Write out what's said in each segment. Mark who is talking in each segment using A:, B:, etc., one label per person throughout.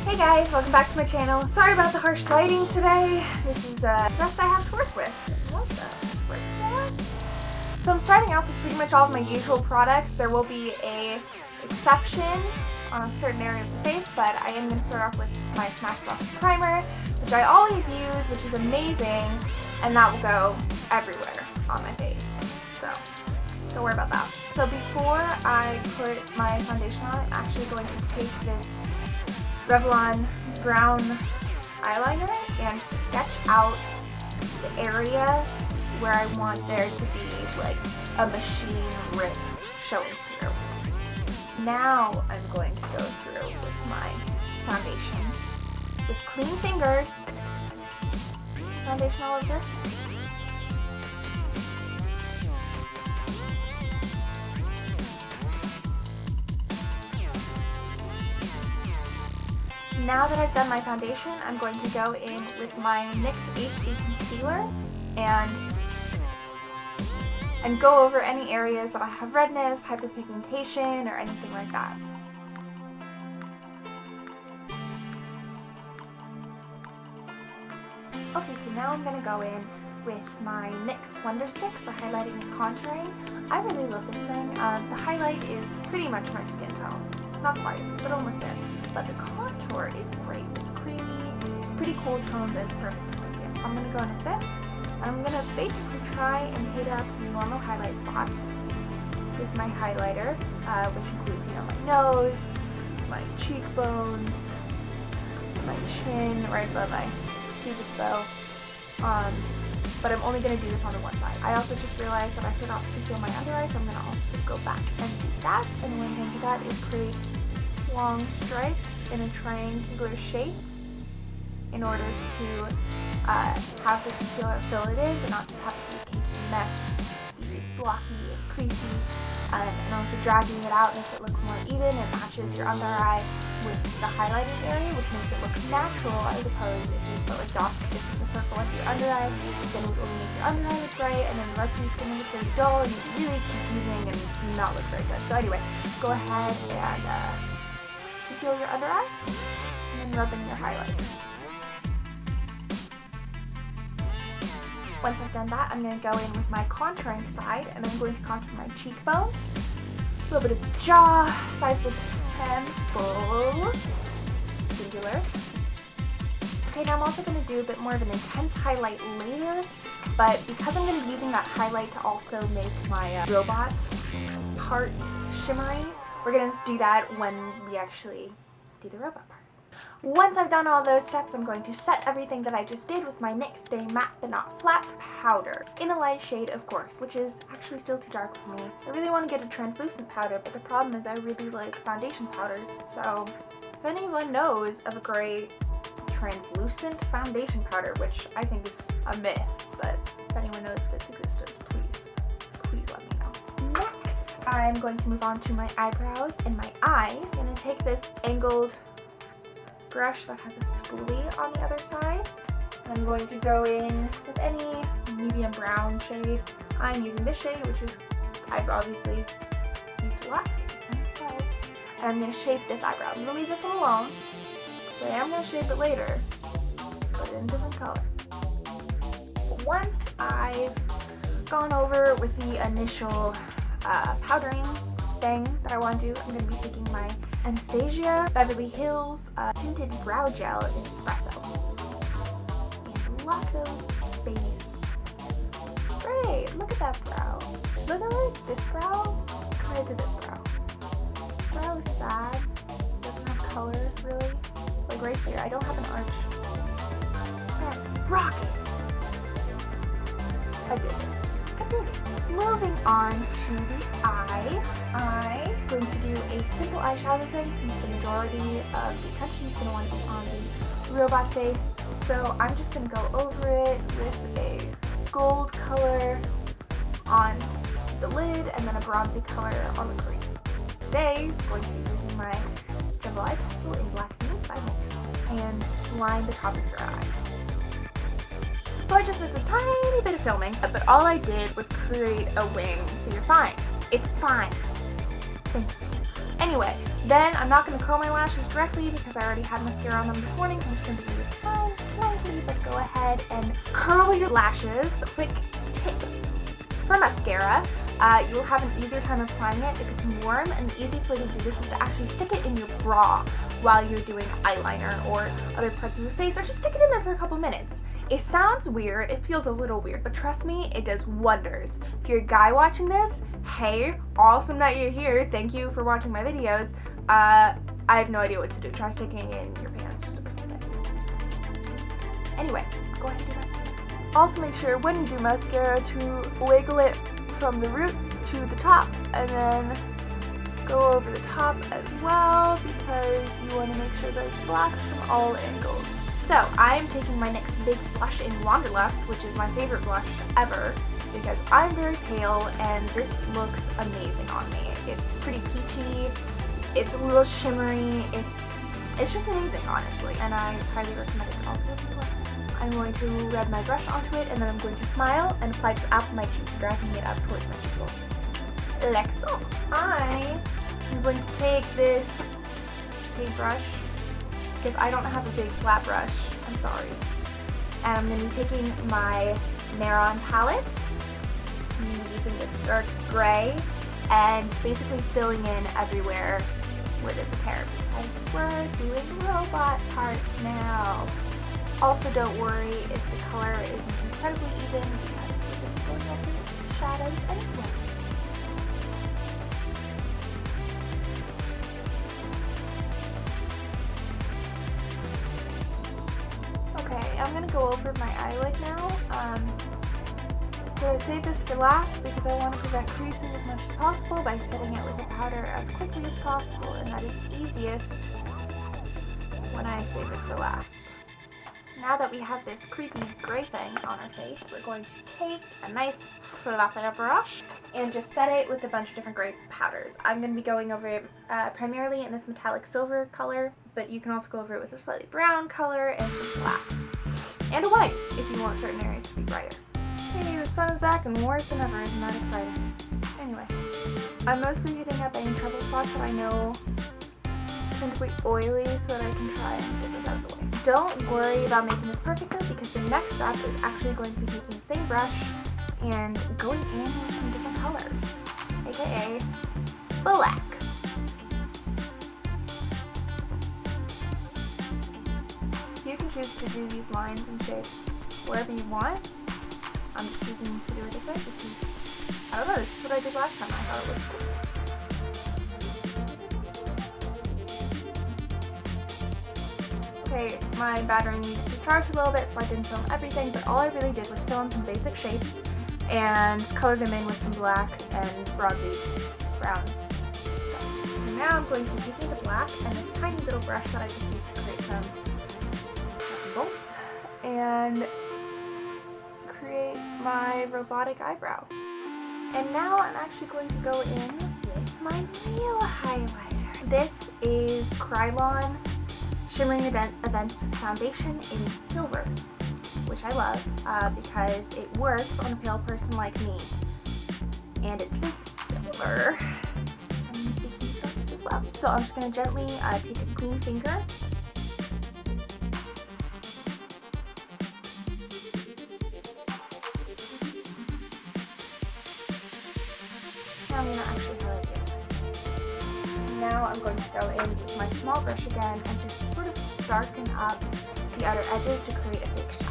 A: Hey guys, welcome back to my channel. Sorry about the harsh lighting today. This is the best I have to work with. So I'm starting out with pretty much all of my usual products. There will be a exception on a certain area of the face, but I am going to start off with my Smashbox primer, which I always use, which is amazing, and that will go everywhere on my face. So don't worry about that. So before I put my foundation on, I'm actually going to take this Revlon brown eyeliner and sketch out the area where I want there to be like a machine rip showing through. Now I'm going to go through with my foundation with clean fingers. Foundation all over. Now that I've done my foundation, I'm going to go in with my NYX HD concealer and go over any areas that I have redness, hyperpigmentation, or anything like that. Okay, so now I'm going to go in with my NYX Wonder Stick for highlighting and contouring. I really love this thing. The highlight is pretty much my skin tone. Not quite, but almost there. But the contour is great. It's creamy, it's pretty cool toned, and it's perfect for my skin. I'm going to go in with this, and I'm going to basically try and hit up normal highlight spots with my highlighter, which includes, my nose, my cheekbones, my chin, right above my pubic bow. But I'm only going to do this on the one side. I also just realized that I forgot to conceal my under eye, so I'm going to also go back and do that. And the way I'm going to do that is create long stripes in a triangular shape in order to have the concealer fill it in, but not just have it be a mess, be blocky and creasy, and also dragging it out makes it look more even. It matches your under eye with the highlighted area, which makes it look natural, as opposed if you put like dots just in the circle under your under eye, then it will only make your under eye look bright, and then the rest of your skin looks very dull and really confusing and not look very good. So anyway, go ahead and conceal your under eye, and then rub in your highlight. Once I've done that, I'm going to go in with my contouring side, and I'm going to contour my cheekbones, a little bit of the jaw, size of the temple, singular. Okay, now I'm also going to do a bit more of an intense highlight later, but because I'm going to be using that highlight to also make my robot part shimmery, we're going to do that when we actually do the robot part. Once I've done all those steps, I'm going to set everything that I just did with my NYX Stay Matte But Not Flat powder in a light shade, of course, which is actually still too dark for me. I really want to get a translucent powder, but the problem is I really like foundation powders, so if anyone knows of a great translucent foundation powder, which I think is a myth, but if anyone knows of its existence, please let me know. Next, I'm going to move on to my eyebrows and my eyes. I'm going to take this angled brush that has a spoolie on the other side. I'm going to go in with any medium brown shade. I'm using this shade, which is I've obviously used a lot. And I'm going to shape this eyebrow. I'm going to leave this one alone, but I am going to shape it later, put it in a different color. Once I've gone over with the initial powdering thing that I want to do, I'm going to be taking my Anastasia Beverly Hills Tinted Brow Gel in Espresso and lock those face. Great! Look at that brow. Look at like this brow compared to this brow. This brow is sad. Doesn't have color really. Like right here, I don't have an arch. Yeah, rocket! I did it. Moving on to the eyes, I'm going to do a simple eyeshadow thing since the majority of the attention is going to want to be on the robot face. So I'm just going to go over it with a gold color on the lid and then a bronzy color on the crease. Today, I'm going to be using my Jumbo Eye Pencil in Black Nude by NYX and line the top of your eye. So I just missed a tiny bit of filming, but all I did was create a wing, so you're fine. It's fine. Thank you. Anyway, then I'm not going to curl my lashes directly because I already had mascara on them this morning, so I'm just going to do this fine slightly, but go ahead and curl your lashes. Quick tip for mascara. You'll have an easier time applying it if it's warm, and the easiest way to do this is to actually stick it in your bra while you're doing eyeliner or other parts of your face, or just stick it in there for a couple minutes. It sounds weird, it feels a little weird, but trust me, it does wonders. If you're a guy watching this, hey, awesome that you're here, thank you for watching my videos. I have no idea what to do. Try sticking it in your pants or something. Anyway, go ahead and do mascara. Also make sure when you do mascara to wiggle it from the roots to the top, and then go over the top as well, because you want to make sure that it's black from all angles. So I'm taking my next big blush in Wanderlust, which is my favorite blush ever, because I'm very pale and this looks amazing on me. It's pretty peachy, it's a little shimmery, it's just amazing, honestly, and I highly recommend it also. I'm going to rub my brush onto it, and then I'm going to smile and apply it to the apple of my cheeks, dragging it up towards my cheekbone. Like so. I am going to take this paintbrush, because I don't have a big flat brush, I'm sorry. And I'm going to be taking my Maron palette, using this dark gray, and basically filling in everywhere where this appears. Because we're doing robot parts now. Also, don't worry if the color isn't incredibly even, because we're just going over the shadows anyway. Okay, I'm going to go over my eyelid now. So I saved this for last because I want to prevent creasing as much as possible by setting it with a powder as quickly as possible, and that is easiest when I save it for last. Now that we have this creepy gray thing on our face, we're going to take a nice fluffy brush and just set it with a bunch of different gray powders. I'm going to be going over it primarily in this metallic silver color, but you can also go over it with a slightly brown color and some blacks. And a white, if you want certain areas to be brighter. Hey, the sun is back and worse than ever, isn't that exciting? Anyway, I'm mostly hitting up any trouble spots that I know tend to be oily so that I can try and get this out of the way. Don't worry about making this perfect though, because the next step is actually going to be taking the same brush and going in with some different colors, aka black. You can choose to do these lines and shapes wherever you want. I'm just choosing to do it this way because, I don't know, this is what I did last time. I thought it was cool. Okay, my battery needs to charge a little bit, so I didn't film everything, but all I really did was fill in some basic shapes and color them in with some black and broadleaf brown stuff. So now I'm going to be using the black and this tiny little brush that I just used to create some bolts and create my robotic eyebrow. And now I'm actually going to go in with my real highlighter. This is Krylon Shimmering Events Foundation in silver, which I love because it works on a pale person like me. And it says silver. And these sucks as well. So I'm just going to gently take a clean finger. Now I'm going to actually highlight it. Now I'm going to go in with my small brush again and just sort of darken up the outer edges to create a fake shadow.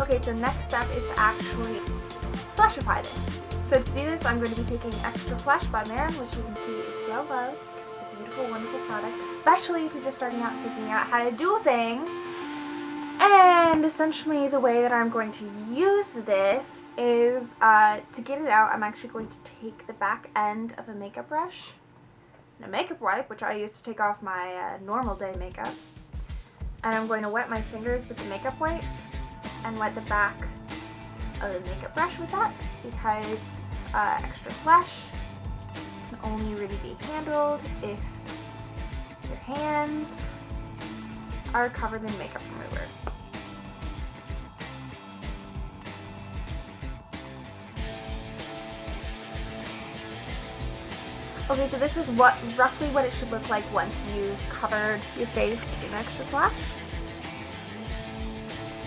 A: Okay, so next step is to actually fleshify this. So to do this, I'm going to be taking Extra Flesh by Maron, which you can see is well loved because it's a beautiful, wonderful product, especially if you're just starting out and figuring out how to do things. And essentially the way that I'm going to use this is to get it out, I'm actually going to take the back end of a makeup brush and a makeup wipe, which I use to take off my normal day makeup. And I'm going to wet my fingers with the makeup wipe and wet the back of the makeup brush with that, because Extra Flesh can only really be handled if your hands are covered in makeup remover. Okay, so this is roughly what it should look like once you've covered your face in Extra Flash.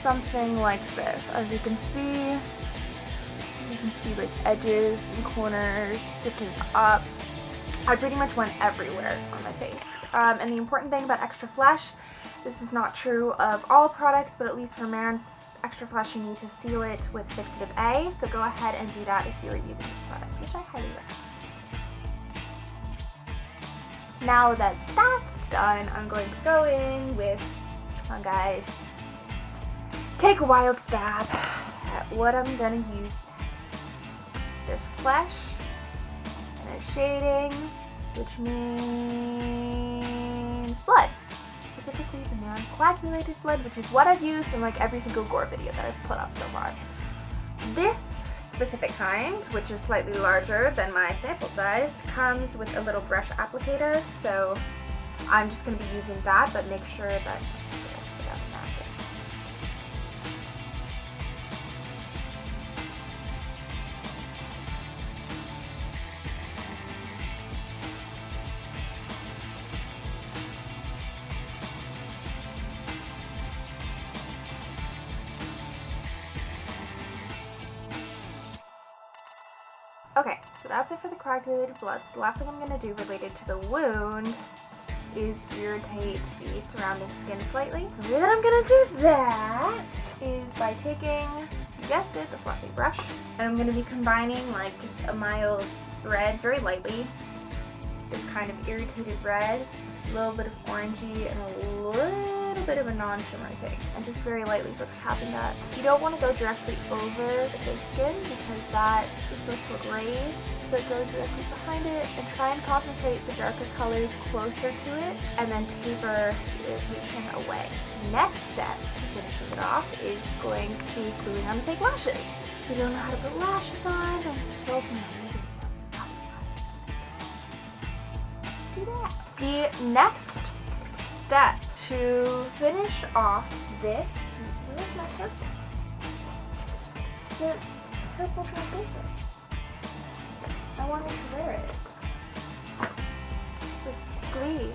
A: Something like this. As you can see like edges and corners sticking up. I pretty much went everywhere on my face. And the important thing about Extra Flash, this is not true of all products, but at least for Maren's Extra Flash, you need to seal it with Fixative A. So go ahead and do that if you are using this product, which I highly recommend. Now that that's done, I'm going to go in with, come on guys, take a wild stab at what I'm gonna use next. There's flesh and there's shading, which means blood. Specifically the non-coagulated blood, which is what I've used in like every single gore video that I've put up so far. This specific kind, which is slightly larger than my sample size, comes with a little brush applicator, so I'm just going to be using that, but make sure that okay, so that's it for the coagulated blood. The last thing I'm going to do related to the wound is irritate the surrounding skin slightly. The way that I'm going to do that is by taking, you guessed it, the fluffy brush, and I'm going to be combining like just a mild red, very lightly, this kind of irritated red, a little bit of orangey, and a little bit of a non-shimmery pink, and just very lightly sort of tapping that. You don't want to go directly over the face skin because that is supposed to look raised, but go directly behind it and try and concentrate the darker colors closer to it, and then taper the irritation away. Next step to finishing it off is going to be gluing on the fake lashes. If you don't know how to put lashes on, then consult my video. Do that. The next step to finish off this, where's my purple? The purple's my favorite. I wanted to wear it. With glee.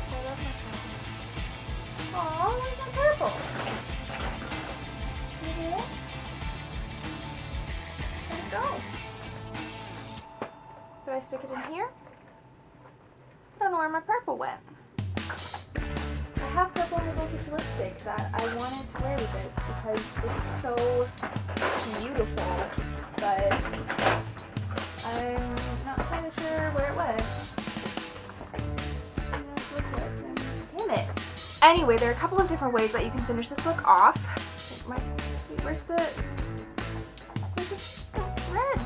A: I love my purple. Aw, where's my purple? You hear it? Let's go. Did I stick it in here? I don't know where my purple went. I have purple high voltage lipstick that I wanted to wear with this because it's so beautiful, but I'm not kind of sure where it went. Damn it. Anyway, there are a couple of different ways that you can finish this look off. Where's the red?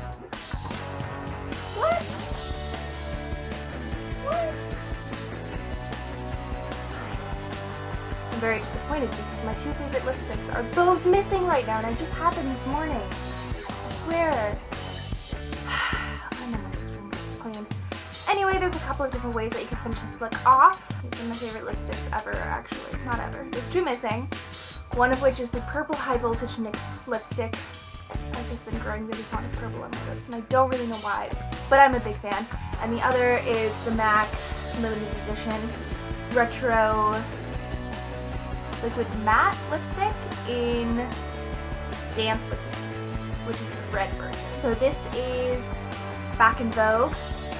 A: What? I'm very disappointed because my two favorite lipsticks are both missing right now, and I just had them this morning. I swear. I know this room is clean. Anyway, there's a couple of different ways that you can finish this look off. These are my favorite lipsticks ever, actually. Not ever. There's two missing. One of which is the purple high voltage NYX lipstick. I've just been growing really fond of purple on my lips, and I don't really know why, but I'm a big fan. And the other is the MAC limited edition retro liquid matte lipstick in Dance With Me, which is the red version. So this is Back in Vogue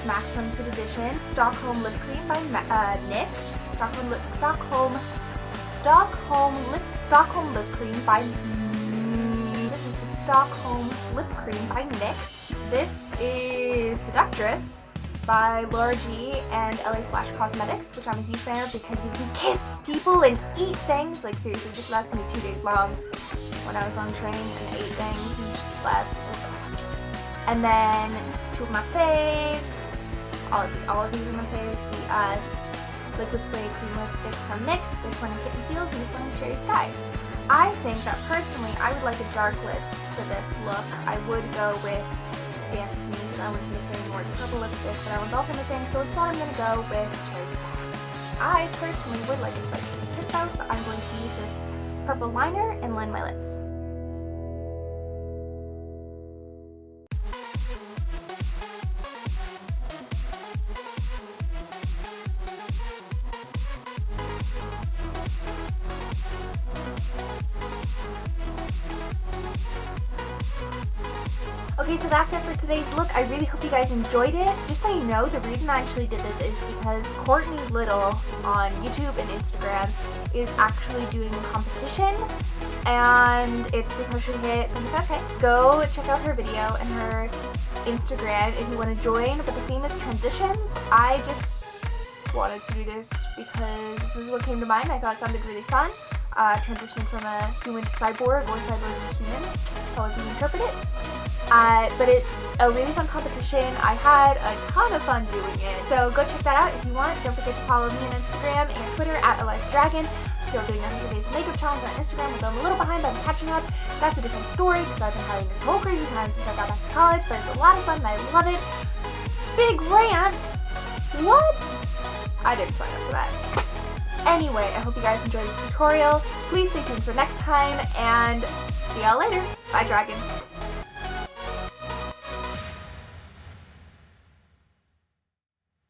A: MAC limited edition Stockholm lip cream by NYX. Stockholm lip cream by This is the Stockholm lip cream by NYX. This is Seductress by Laura G and LA Splash Cosmetics, which I'm a huge fan of because you can kiss people and eat things. Like seriously, this lasted me 2 days long when I was on train and ate things and just left. It was awesome. And then two of my faves, all of these are my faves. The Liquid Suede Cream Lipsticks from NYX, this one in Kitten Heels and this one in Cherry Skies. I think that personally, I would like a dark lip for this look. I would go with Dance With Me, that one's missing, or the purple lipstick, but that one's also missing, so instead I'm going to go with Cherry Skies. I personally would like a slightly tip though, so I'm going to use this purple liner and line my lips. Okay, so that's it for today's look. I really hope you guys enjoyed it. Just so you know, the reason I actually did this is because Courtney Little on YouTube and Instagram is actually doing a competition, and it's because she hit 75K. Go check out her video and her Instagram if you want to join, but the theme is transitions. I just wanted to do this because this is what came to mind. I thought it sounded really fun. Transitioning from a human to cyborg, or cyborg to human, however you interpret it. But it's a really fun competition. I had a ton of fun doing it. So go check that out if you want. Don't forget to follow me on Instagram and Twitter at ElizaDragon. Still doing a 100 Days Makeup Challenge on Instagram, although I'm a little behind, but I'm catching up. That's a different story because I've been having this whole crazy time since I got back to college, but it's a lot of fun and I love it. Big rant! What? I didn't sign up for that. Anyway, I hope you guys enjoyed this tutorial. Please stay tuned for next time, and see y'all later. Bye, dragons.